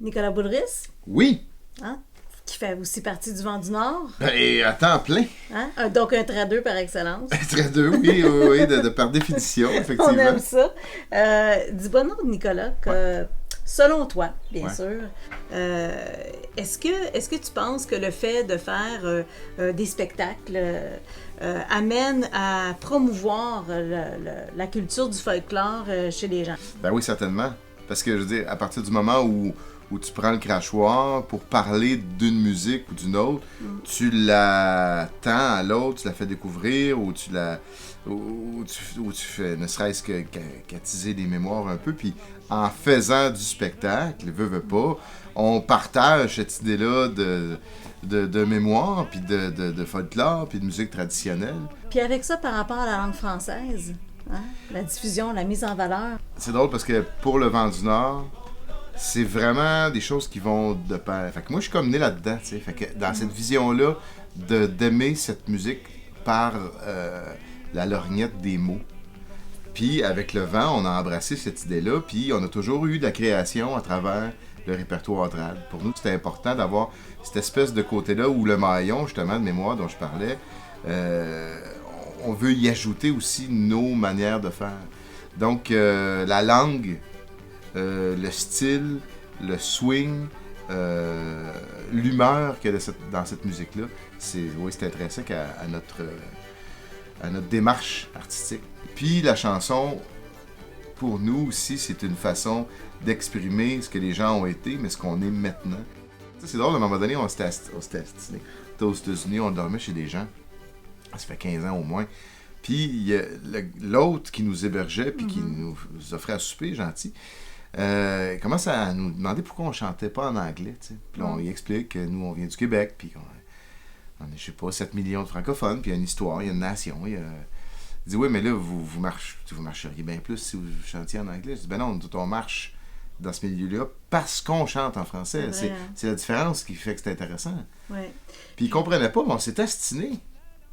Nicolas Boulris, Oui. hein, qui fait aussi partie du Vent du Nord. Et à temps plein. Hein? Donc un tradeux par excellence. Très deux, oui, par définition, effectivement. On aime ça. Dis-moi donc, Nicolas, que selon toi, bien Ouais. sûr, est-ce que tu penses que le fait de faire des spectacles amène à promouvoir la culture du folklore chez les gens? Ben oui, certainement. Parce que, je veux dire, à partir du moment où tu prends le crachoir pour parler d'une musique ou d'une autre, tu la tends à l'autre, tu la fais découvrir, ou tu fais ne serait-ce qu'attiser des mémoires un peu, puis en faisant du spectacle, veut pas, on partage cette idée-là de mémoire, puis de folklore, puis de musique traditionnelle. Puis avec ça, par rapport à la langue française, hein, la diffusion, la mise en valeur. C'est drôle parce que pour le Vent du Nord, c'est vraiment des choses qui vont de pair. Fait que moi, je suis comme né là-dedans, tu sais. Fait que dans cette vision-là, d'aimer cette musique par la lorgnette des mots. Puis avec le vent, on a embrassé cette idée-là, puis on a toujours eu de la création à travers le répertoire trad. Pour nous, c'était important d'avoir cette espèce de côté-là où le maillon, justement, de mémoire dont je parlais, on veut y ajouter aussi nos manières de faire. Donc, la langue, le style, le swing, l'humeur qu'il y a dans cette musique-là, c'est intrinsèque à notre démarche artistique. Puis la chanson, pour nous aussi, c'est une façon d'exprimer ce que les gens ont été, mais ce qu'on est maintenant. Tu sais, c'est drôle, à un moment donné, on s'était astiné. Aux États-Unis, on dormait chez des gens. Ça fait 15 ans au moins. Puis il y a l'autre qui nous hébergeait, puis qui nous offrait à souper, gentil. Il commence à nous demander pourquoi on chantait pas en anglais, tu sais. Puis là, on lui explique que nous, on vient du Québec, puis on est, je sais pas, 7 millions de francophones, puis il y a une histoire, il y a une nation. Il dit, oui, mais là, vous marcheriez bien plus si vous chantiez en anglais. Je dis, ben non, on marche dans ce milieu-là parce qu'on chante en français. C'est la différence qui fait que c'est intéressant. Ouais. Puis il comprenait pas, mais on s'est astiné.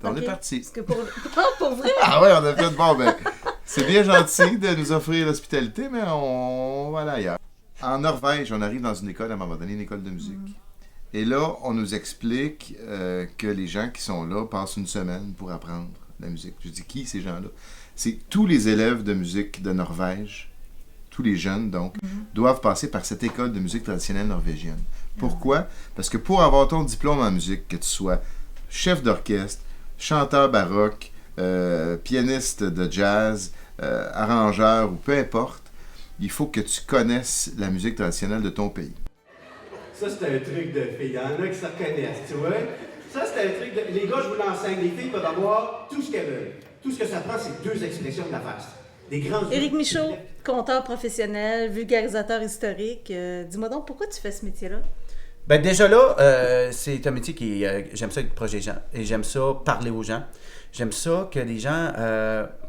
On est parti. Parce que pour vrai? Ah ouais, on a fait, bon, ben, c'est bien gentil de nous offrir l'hospitalité, mais on va aller ailleurs. En Norvège, on arrive dans une école, à un moment donné, une école de musique. Et là, on nous explique que les gens qui sont là passent une semaine pour apprendre la musique. Je dis, qui ces gens-là? C'est tous les élèves de musique de Norvège, tous les jeunes, donc, doivent passer par cette école de musique traditionnelle norvégienne. Pourquoi? Parce que pour avoir ton diplôme en musique, que tu sois chef d'orchestre, chanteur baroque, pianiste de jazz, arrangeur ou peu importe, il faut que tu connaisses la musique traditionnelle de ton pays. Ça, c'est un truc de filles. Il y en a qui se reconnaissent, tu vois. Ça, c'est un truc de... Les gars, je vous l'enseigne. Les filles peuvent avoir tout ce qu'elles veulent. Tout ce que ça prend, c'est 2 expressions de la face. Des grands... Éric Michaud, conteur professionnel, vulgarisateur historique. Dis-moi donc, pourquoi tu fais ce métier-là? Ben déjà là, c'est un métier qui... j'aime ça être proche des gens. Et j'aime ça parler aux gens. J'aime ça que les gens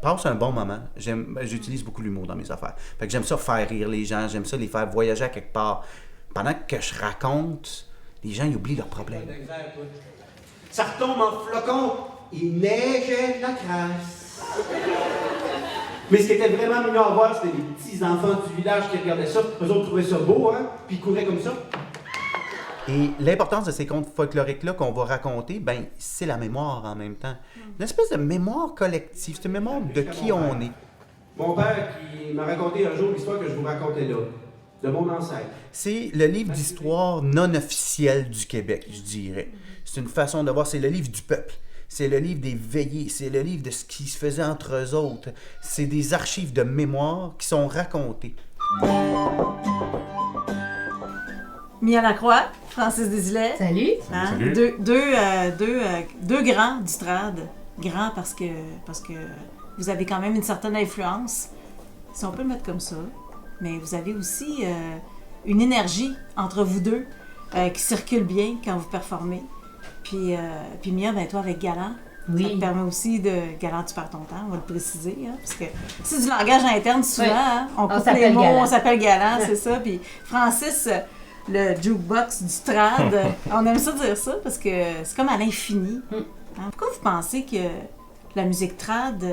passent un bon moment. J'utilise beaucoup l'humour dans mes affaires. Fait que j'aime ça faire rire les gens. J'aime ça les faire voyager à quelque part. Pendant que je raconte, les gens ils oublient leurs problèmes. Ça retombe en flocon. Il neigeait la crasse. Mais ce qui était vraiment mignon à voir, c'était les petits enfants du village qui regardaient ça. Eux autres trouvaient ça beau, hein? Puis ils couraient comme ça. Et l'importance de ces contes folkloriques-là qu'on va raconter, ben c'est la mémoire en même temps. Une espèce de mémoire collective, c'est une mémoire de qui on est. Mon père qui m'a raconté un jour l'histoire que je vous racontais là, de mon ancêtre. C'est le livre d'histoire non officiel du Québec, je dirais. C'est une façon de voir, c'est le livre du peuple. C'est le livre des veillées, c'est le livre de ce qui se faisait entre eux autres. C'est des archives de mémoire qui sont racontées. Mia Lacroix, Francis Desilets. Salut! Hein? Salut. Deux grands du trad. Grands parce que vous avez quand même une certaine influence, si on peut le mettre comme ça. Mais vous avez aussi une énergie entre vous deux qui circule bien quand vous performez. Puis Mia, ben toi avec Galant, Oui. ça te permet aussi de... Galant, tu perds ton temps, on va le préciser, hein, parce que c'est du langage interne souvent, Oui. hein, on coupe les s'appelle mots, Galant. on s'appelle Galant, c'est ça. Puis Francis, le jukebox du trad, on aime ça dire ça parce que c'est comme à l'infini. Hein? Pourquoi vous pensez que la musique trad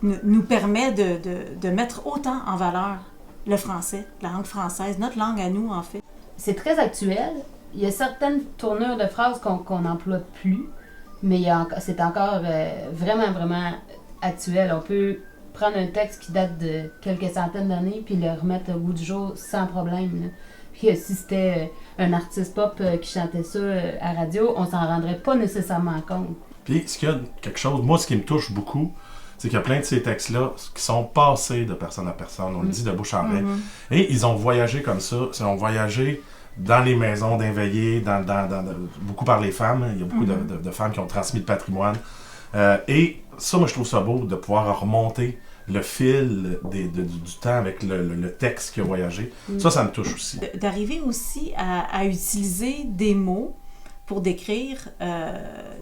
nous permet de mettre autant en valeur le français, la langue française, notre langue à nous en fait? c'est très actuel. Il y a certaines tournures de phrases qu'on n'emploie plus, mais c'est encore vraiment, vraiment actuel. On peut prendre un texte qui date de quelques centaines d'années puis le remettre au goût du jour sans problème. Là. Puis si c'était un artiste pop qui chantait ça à radio, on s'en rendrait pas nécessairement compte. Puis, ce qu'il y a quelque chose, moi, ce qui me touche beaucoup, c'est qu'il y a plein de ces textes-là qui sont passés de personne à personne, on le dit de bouche à oreille. Et ils ont voyagé comme ça, ils ont voyagé dans les maisons d'inveillés, beaucoup par les femmes. Il y a beaucoup de femmes qui ont transmis le patrimoine. Et ça, moi, je trouve ça beau de pouvoir remonter le fil du temps avec le texte qui a voyagé. Ça me touche aussi. D'arriver aussi à utiliser des mots pour décrire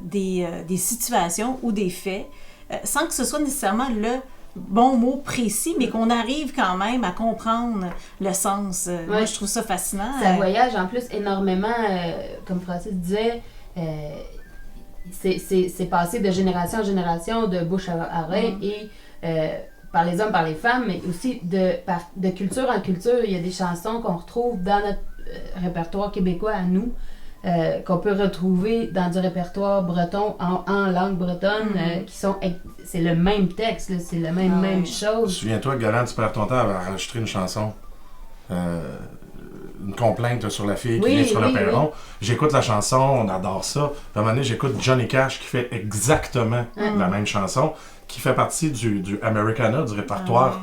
des situations ou des faits, sans que ce soit nécessairement le bon mot précis, mais qu'on arrive quand même à comprendre le sens. Moi, je trouve ça fascinant. Ça voyage en plus énormément, comme Francis disait, c'est passé de génération en génération, de bouche à oreille, et par les hommes, par les femmes, mais aussi de culture en culture. Il y a des chansons qu'on retrouve dans notre répertoire québécois à nous, qu'on peut retrouver dans du répertoire breton en langue bretonne, qui sont... C'est le même texte, là, c'est la même chose. Souviens-toi, Galant, tu perds ton temps à enregistrer une chanson. Une complainte sur la fille qui vient sur le perron. Oui. J'écoute la chanson, on adore ça. Puis à un moment donné, j'écoute Johnny Cash qui fait exactement la même chanson, qui fait partie du Americana, du répertoire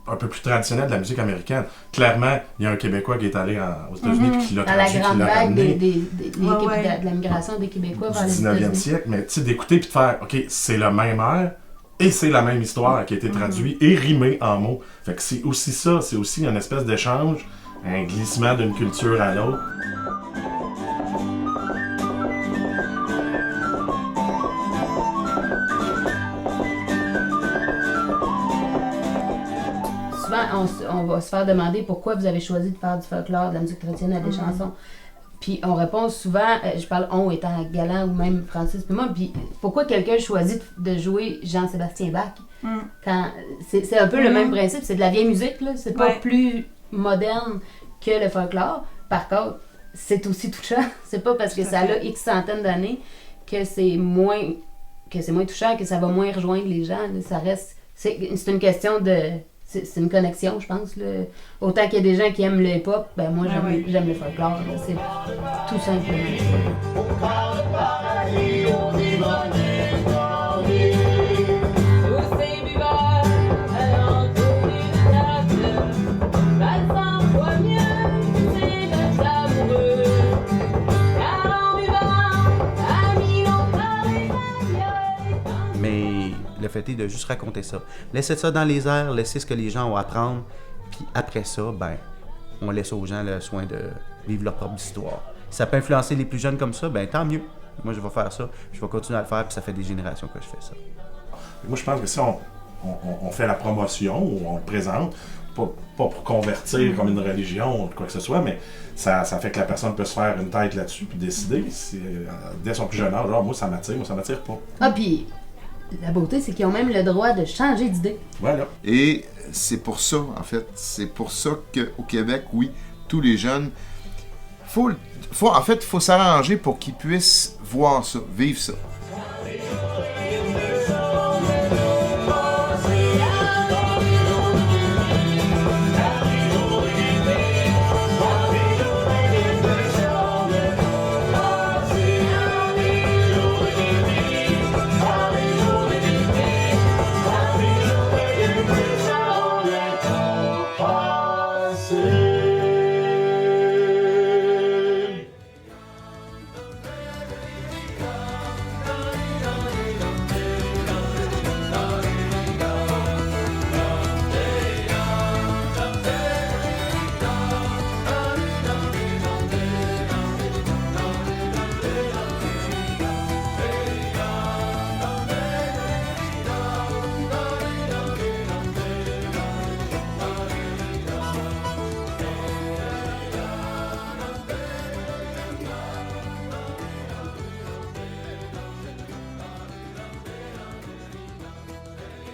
un peu plus traditionnel de la musique américaine. Clairement, il y a un Québécois qui est allé aux États-Unis et qui l'a traduit, qui l'a ramené. De la migration des Québécois vers les États-Unis. Du 19e siècle, mais tu sais, d'écouter puis de faire, OK, c'est le même air, et c'est la même histoire qui a été traduite et rimée en mots. Fait que c'est aussi ça, c'est aussi une espèce d'échange, un glissement d'une culture à l'autre. Souvent, on va se faire demander pourquoi vous avez choisi de faire du folklore, de la musique traditionnelle, des chansons. Puis on répond souvent, je parle on étant Galant ou même Francis puis moi, puis pourquoi quelqu'un choisit de jouer Jean-Sébastien Bach? Quand c'est un peu le même principe, c'est de la vieille musique, là, c'est pas plus moderne que le folklore. Par contre, c'est aussi touchant. C'est pas parce que ça a X centaines d'années que c'est moins touchant, que ça va moins rejoindre les gens. Là. Ça reste... C'est une question de... C'est une connexion, je pense. Là. Autant qu'il y a des gens qui aiment le hip-hop, ben moi, j'aime le folklore. Là. C'est tout simplement ça. Le fait est de juste raconter ça. Laissez ça dans les airs, laissez ce que les gens ont à apprendre, puis après ça, ben, on laisse aux gens le soin de vivre leur propre histoire. Si ça peut influencer les plus jeunes comme ça, ben tant mieux. Moi, je vais faire ça, je vais continuer à le faire, puis ça fait des générations que je fais ça. Moi, je pense que si on fait la promotion, ou on le présente, pas pour convertir comme une religion ou quoi que ce soit, mais ça fait que la personne peut se faire une tête là-dessus, puis décider, dès son plus jeune âge, genre, moi, ça m'attire pas. Ah, puis... La beauté, c'est qu'ils ont même le droit de changer d'idée. Voilà. Et c'est pour ça, en fait, qu'au Québec, oui, tous les jeunes, faut s'arranger pour qu'ils puissent voir ça, vivre ça.